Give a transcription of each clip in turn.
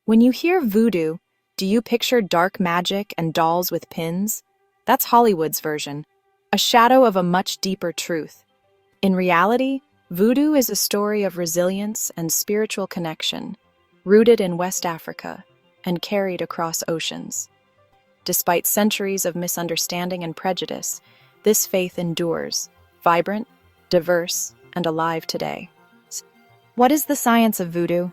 When you hear voodoo, do you picture dark magic and dolls with pins? That's Hollywood's version, a shadow of a much deeper truth. In reality, voodoo is a story of resilience and spiritual connection, rooted in West Africa and carried across oceans. Despite centuries of misunderstanding and prejudice, this faith endures, vibrant, diverse, and alive today. What is the science of voodoo?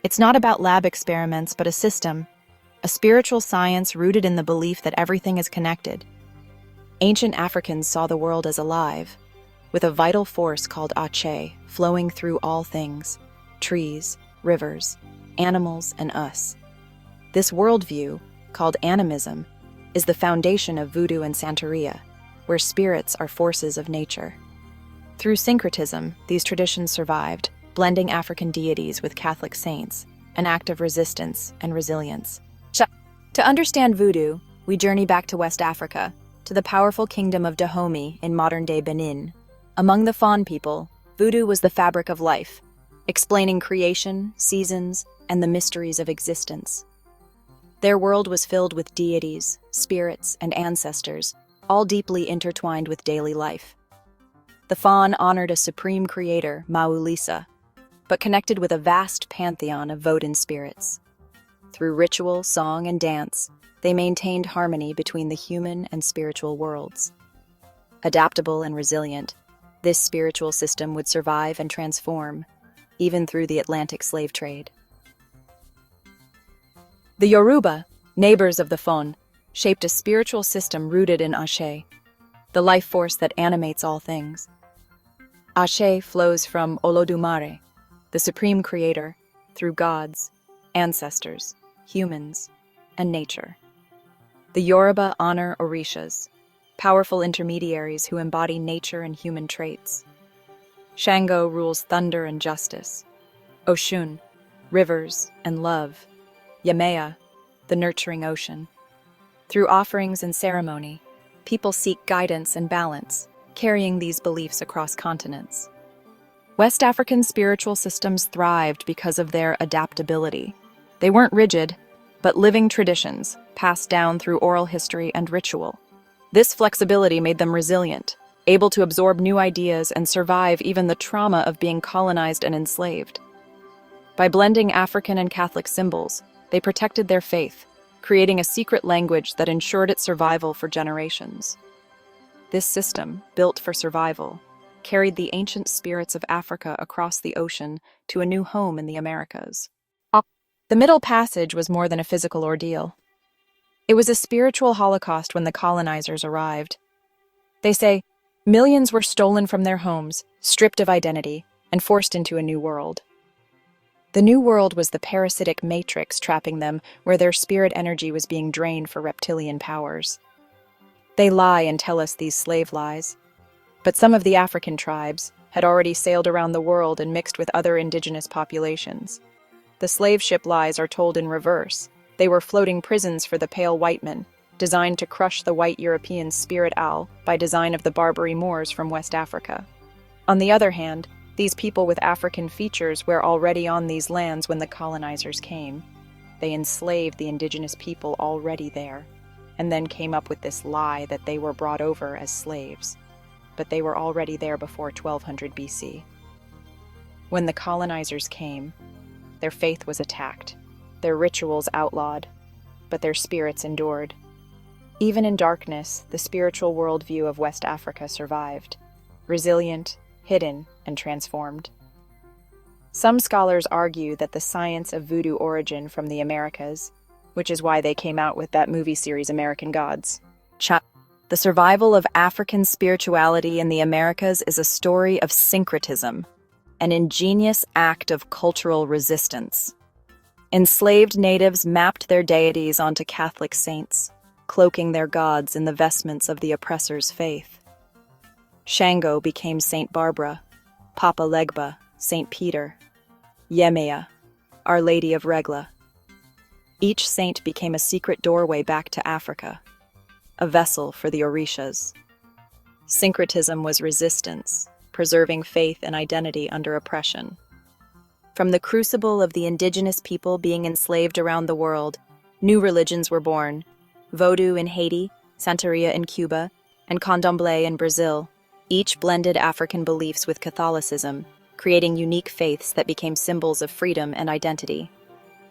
It's not about lab experiments, but a system, a spiritual science rooted in the belief that everything is connected. Ancient Africans saw the world as alive, with a vital force called Ache flowing through all things, trees, rivers, animals, and us. This worldview, called animism, is the foundation of Voodoo and Santería, where spirits are forces of nature. Through syncretism, these traditions survived, blending African deities with Catholic saints, an act of resistance and resilience. To understand Voodoo, we journey back to West Africa, to the powerful Kingdom of Dahomey in modern-day Benin. Among the Fon people, Voodoo was the fabric of life, explaining creation, seasons, and the mysteries of existence. Their world was filled with deities, spirits, and ancestors, all deeply intertwined with daily life. The Fon honored a supreme creator, Maulisa, but connected with a vast pantheon of Vodou spirits. Through ritual, song, and dance, they maintained harmony between the human and spiritual worlds. Adaptable and resilient, this spiritual system would survive and transform, even through the Atlantic slave trade. The Yoruba, neighbors of the Fon, shaped a spiritual system rooted in Ache, the life force that animates all things. Ache flows from Olodumare, the supreme creator, through gods, ancestors, humans, and nature. The Yoruba honor Orishas, powerful intermediaries who embody nature and human traits. Shango rules thunder and justice. Oshun, rivers and love. Yemaya, the nurturing ocean. Through offerings and ceremony, people seek guidance and balance, carrying these beliefs across continents. West African spiritual systems thrived because of their adaptability. They weren't rigid, but living traditions, passed down through oral history and ritual. This flexibility made them resilient, able to absorb new ideas and survive even the trauma of being colonized and enslaved. By blending African and Catholic symbols, they protected their faith, creating a secret language that ensured its survival for generations. This system, built for survival, carried the ancient spirits of Africa across the ocean to a new home in the Americas. The Middle Passage was more than a physical ordeal. It was a spiritual holocaust when the colonizers arrived. They say, millions were stolen from their homes, stripped of identity, and forced into a new world. The new world was the parasitic matrix trapping them, where their spirit energy was being drained for reptilian powers. They lie and tell us these slave lies. But some of the African tribes had already sailed around the world and mixed with other indigenous populations. The slave ship lies are told in reverse. They were floating prisons for the pale white men, designed to crush the white European spirit owl by design of the Barbary Moors from West Africa. On the other hand, these people with African features were already on these lands when the colonizers came. They enslaved the indigenous people already there, and then came up with this lie that they were brought over as slaves. But they were already there before 1200 BC. When the colonizers came, their faith was attacked, their rituals outlawed, but their spirits endured. Even in darkness, the spiritual worldview of West Africa survived, resilient, hidden, and transformed. Some scholars argue that the science of voodoo origin from the Americas, which is why they came out with that movie series American Gods. The survival of African spirituality in the Americas is a story of syncretism, an ingenious act of cultural resistance. Enslaved natives mapped their deities onto Catholic saints, cloaking their gods in the vestments of the oppressor's faith. Shango became Saint Barbara, Papa Legba, Saint Peter, Yemaya, Our Lady of Regla. Each saint became a secret doorway back to Africa, a vessel for the Orishas. Syncretism was resistance, preserving faith and identity under oppression. From the crucible of the indigenous people being enslaved around the world, new religions were born: Vodou in Haiti, Santería in Cuba, and Candomblé in Brazil. Each blended African beliefs with Catholicism, creating unique faiths that became symbols of freedom and identity.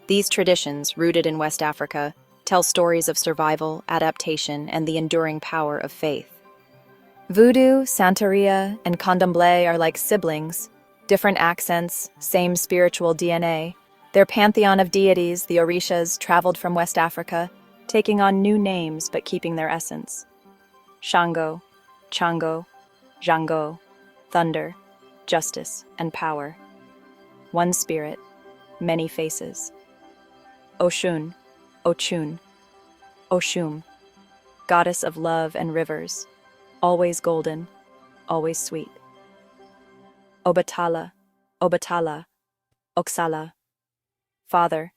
These traditions, rooted in West Africa, tell stories of survival, adaptation, and the enduring power of faith. Voodoo, Santería, and Candomblé are like siblings, different accents, same spiritual DNA. Their pantheon of deities, the Orishas, traveled from West Africa, taking on new names but keeping their essence. Shango, Chango, Jango, thunder, justice, and power. One spirit, many faces. Oshun, Ochun, Oshum, goddess of love and rivers, always golden, always sweet. Obatala, Obatala, Oksala, father,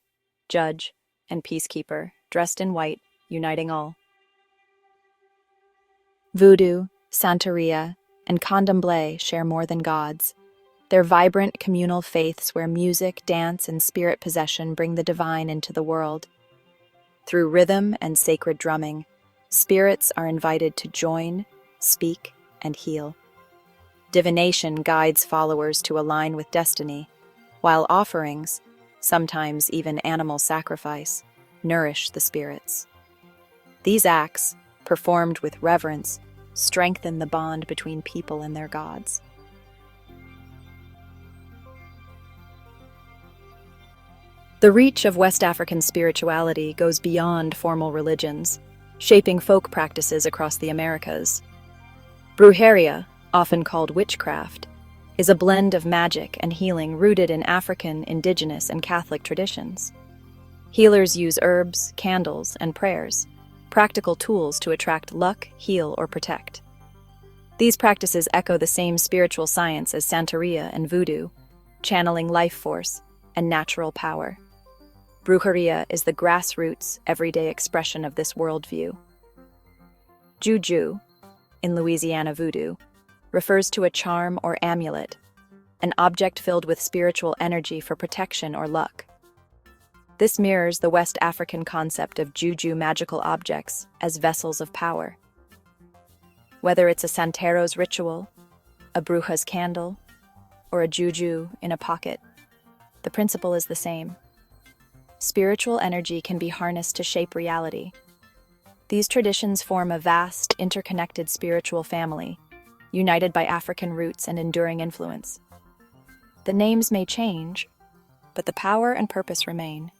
judge, and peacekeeper, dressed in white, uniting all. Voodoo, Santería, and Candomblé share more than gods. They're vibrant communal faiths where music, dance, and spirit possession bring the divine into the world. Through rhythm and sacred drumming, spirits are invited to join, speak, and heal. Divination guides followers to align with destiny, while offerings, sometimes even animal sacrifice, nourish the spirits. These acts, performed with reverence, strengthen the bond between people and their gods. The reach of West African spirituality goes beyond formal religions, shaping folk practices across the Americas. Brujeria, often called witchcraft, is a blend of magic and healing rooted in African, indigenous, and Catholic traditions. Healers use herbs, candles, and prayers, practical tools to attract luck, heal, or protect. These practices echo the same spiritual science as Santería and Voodoo, channeling life force and natural power. Brujeria is the grassroots, everyday expression of this worldview. Joujou, in Louisiana Voodoo, refers to a charm or amulet, an object filled with spiritual energy for protection or luck. This mirrors the West African concept of Joujou magical objects as vessels of power. Whether it's a Santero's ritual, a Bruja's candle, or a Joujou in a pocket, the principle is the same. Spiritual energy can be harnessed to shape reality. These traditions form a vast, interconnected spiritual family, united by African roots and enduring influence. The names may change, but the power and purpose remain.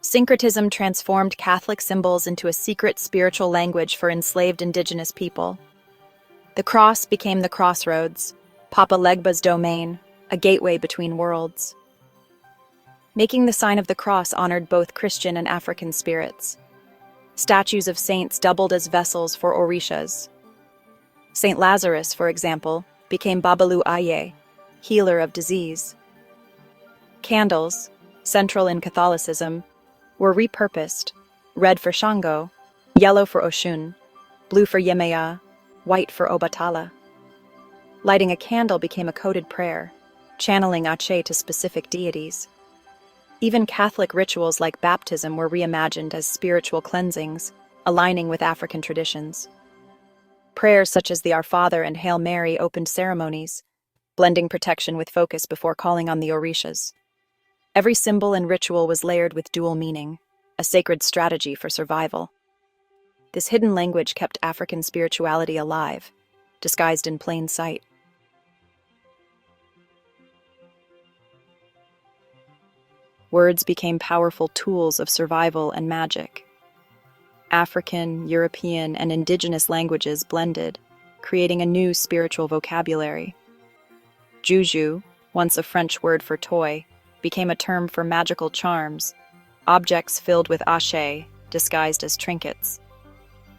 Syncretism transformed Catholic symbols into a secret spiritual language for enslaved indigenous people. The cross became the crossroads, Papa Legba's domain, a gateway between worlds. Making the sign of the cross honored both Christian and African spirits. Statues of saints doubled as vessels for Orishas. Saint Lazarus, for example, became Babalu Aye, healer of disease. Candles, central in Catholicism, were repurposed, red for Shango, yellow for Oshun, blue for Yemeya, white for Obatala. Lighting a candle became a coded prayer, channeling Ache to specific deities. Even Catholic rituals like baptism were reimagined as spiritual cleansings, aligning with African traditions. Prayers such as the Our Father and Hail Mary opened ceremonies, blending protection with focus before calling on the Orishas. Every symbol and ritual was layered with dual meaning, a sacred strategy for survival. This hidden language kept African spirituality alive, disguised in plain sight. Words became powerful tools of survival and magic. African, European, and indigenous languages blended, creating a new spiritual vocabulary. Joujou, once a French word for toy, became a term for magical charms, objects filled with ache, disguised as trinkets.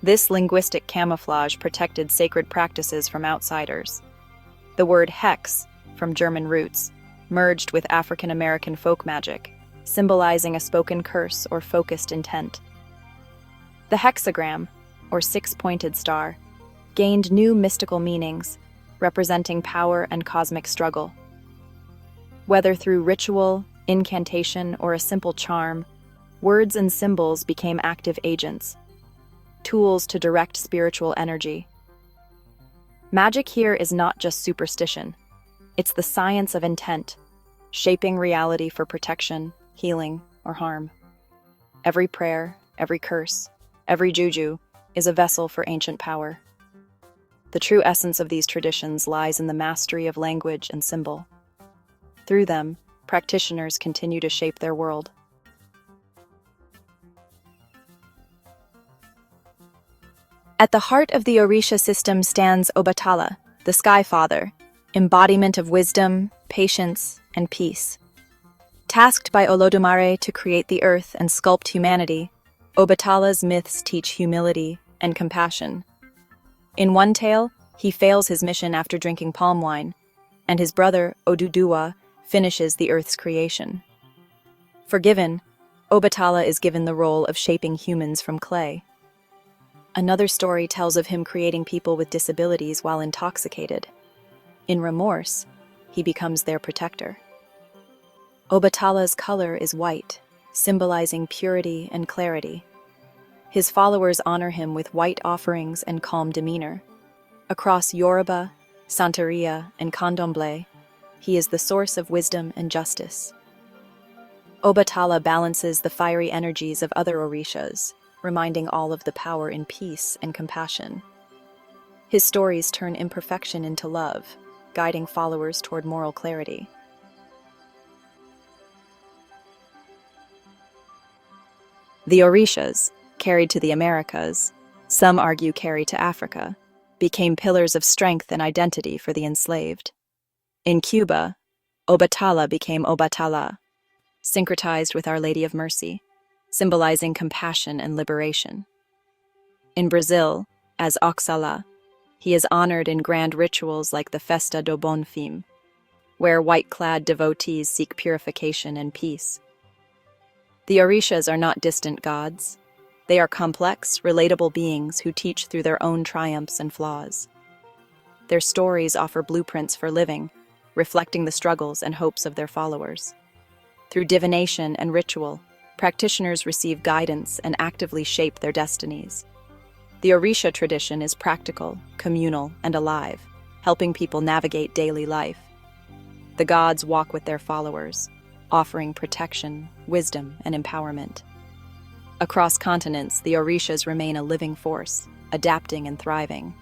This linguistic camouflage protected sacred practices from outsiders. The word hex, from German roots, merged with African American folk magic, symbolizing a spoken curse or focused intent. The hexagram, or six-pointed star, gained new mystical meanings, representing power and cosmic struggle. Whether through ritual, incantation, or a simple charm, words and symbols became active agents, tools to direct spiritual energy. Magic here is not just superstition. It's the science of intent, shaping reality for protection, healing, or harm. Every prayer, every curse, every Joujou is a vessel for ancient power. The true essence of these traditions lies in the mastery of language and symbol. Through them, practitioners continue to shape their world. At the heart of the Orisha system stands Obatala, the Sky Father, embodiment of wisdom, patience, and peace. Tasked by Olodumare to create the earth and sculpt humanity, Obatala's myths teach humility and compassion. In one tale, he fails his mission after drinking palm wine, and his brother, Oduduwa, finishes the earth's creation. Forgiven, Obatala is given the role of shaping humans from clay. Another story tells of him creating people with disabilities while intoxicated. In remorse, he becomes their protector. Obatala's color is white, symbolizing purity and clarity. His followers honor him with white offerings and calm demeanor. Across Yoruba, Santería, and Candomblé, he is the source of wisdom and justice. Obatala balances the fiery energies of other Orishas, reminding all of the power in peace and compassion. His stories turn imperfection into love, guiding followers toward moral clarity. The Orishas, carried to the Americas, some argue carried to Africa, became pillars of strength and identity for the enslaved. In Cuba, Obatala became Obatala, syncretized with Our Lady of Mercy, symbolizing compassion and liberation. In Brazil, as Oxalá, he is honored in grand rituals like the Festa do Bonfim, where white-clad devotees seek purification and peace. The Orishas are not distant gods. They are complex, relatable beings who teach through their own triumphs and flaws. Their stories offer blueprints for living, reflecting the struggles and hopes of their followers. Through divination and ritual, practitioners receive guidance and actively shape their destinies. The Orisha tradition is practical, communal, and alive, helping people navigate daily life. The gods walk with their followers, offering protection, wisdom, and empowerment. Across continents, the Orishas remain a living force, adapting and thriving.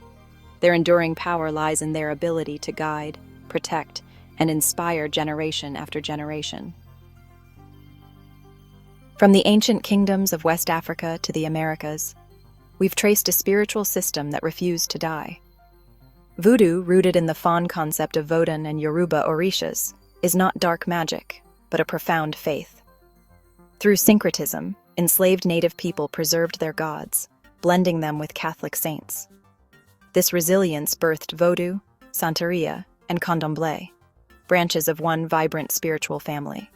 Their enduring power lies in their ability to guide, protect, and inspire generation after generation. From the ancient kingdoms of West Africa to the Americas, we've traced a spiritual system that refused to die. Voodoo, rooted in the Fon concept of Vodou and Yoruba Orishas, is not dark magic, but a profound faith. Through syncretism, enslaved native people preserved their gods, blending them with Catholic saints. This resilience birthed Vodou, Santería, and Candomblé, branches of one vibrant spiritual family.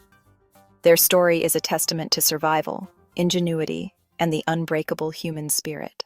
Their story is a testament to survival, ingenuity, and the unbreakable human spirit.